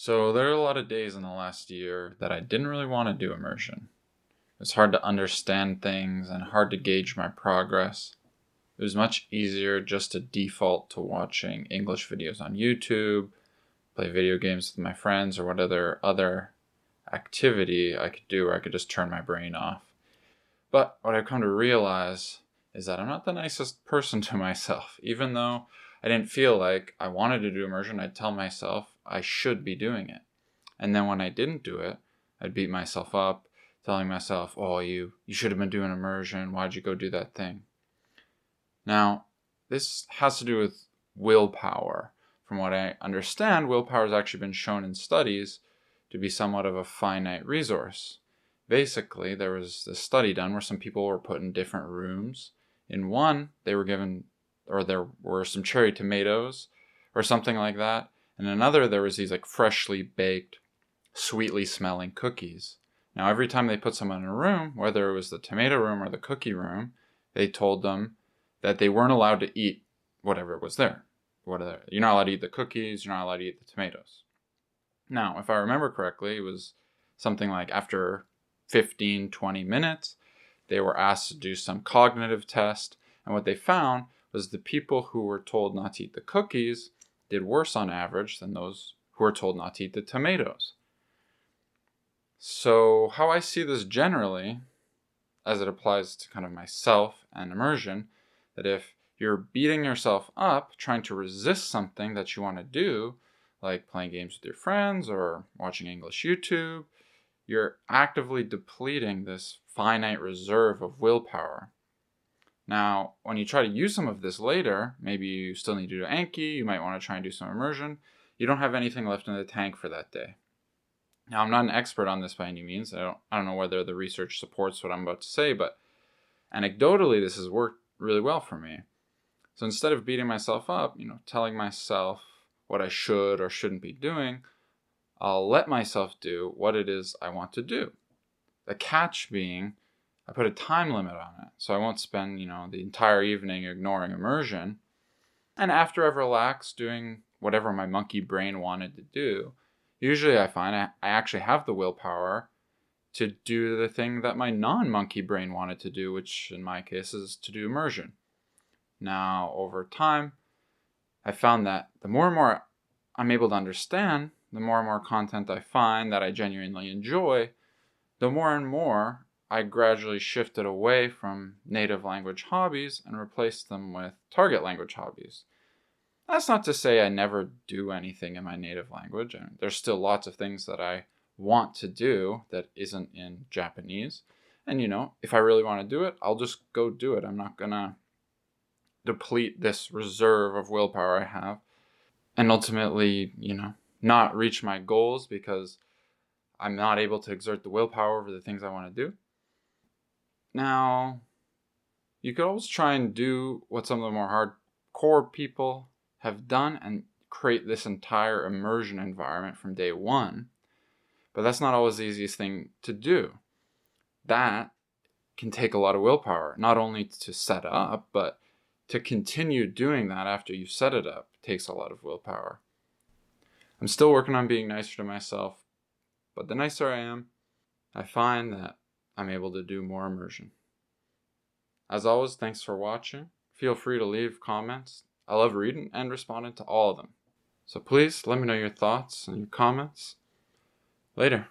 So there are a lot of days in the last year that I didn't really want to do immersion. It's hard to understand things and hard to gauge my progress. It was much easier just to default to watching English videos on YouTube, play video games with my friends, or whatever other activity I could do where I could just turn my brain off. But what I've come to realize is that I'm not the nicest person to myself. Even though I didn't feel like I wanted to do immersion, I'd tell myself I should be doing it. And then when I didn't do it, I'd beat myself up, telling myself, oh, you should have been doing immersion. Why'd you go do that thing? Now, this has to do with willpower. From what I understand, willpower has actually been shown in studies to be somewhat of a finite resource. Basically, there was this study done where some people were put in different rooms. In one, they were given, or there were some cherry tomatoes or something like that. In another, there was these like freshly baked, sweetly smelling cookies. Now, every time they put someone in a room, whether it was the tomato room or the cookie room, they told them that they weren't allowed to eat whatever was there. You're not allowed to eat the cookies, you're not allowed to eat the tomatoes. Now, if I remember correctly, it was something like after 15, 20 minutes, they were asked to do some cognitive test, and what they found was the people who were told not to eat the cookies did worse on average than those who were told not to eat the tomatoes. So how I see this generally, as it applies to kind of myself and immersion, that if you're beating yourself up trying to resist something that you want to do, like playing games with your friends or watching English YouTube, you're actively depleting this finite reserve of willpower. Now, when you try to use some of this later, maybe you still need to do Anki, you might want to try and do some immersion, you don't have anything left in the tank for that day. Now, I'm not an expert on this by any means. I don't know whether the research supports what I'm about to say, but anecdotally, this has worked really well for me. So instead of beating myself up, telling myself what I should or shouldn't be doing, I'll let myself do what it is I want to do. The catch being, I put a time limit on it. So I won't spend, the entire evening ignoring immersion. And after I've relaxed doing whatever my monkey brain wanted to do, usually I find I actually have the willpower to do the thing that my non-monkey brain wanted to do, which in my case is to do immersion. Now, over time, I found that the more and more I'm able to understand, the more and more content I find that I genuinely enjoy, the more and more I gradually shifted away from native language hobbies and replaced them with target language hobbies. That's not to say I never do anything in my native language. And there's still lots of things that I want to do that isn't in Japanese. And, if I really want to do it, I'll just go do it. I'm not going to deplete this reserve of willpower I have and ultimately, not reach my goals because I'm not able to exert the willpower over the things I want to do. Now, you could always try and do what some of the more hardcore people have done and create this entire immersion environment from day one. But that's not always the easiest thing to do. That can take a lot of willpower, not only to set up, but to continue doing that after you've set it up takes a lot of willpower. I'm still working on being nicer to myself, but the nicer I am, I find that I'm able to do more immersion. As always, thanks for watching. Feel free to leave comments. I love reading and responding to all of them. So please let me know your thoughts and your comments. Later.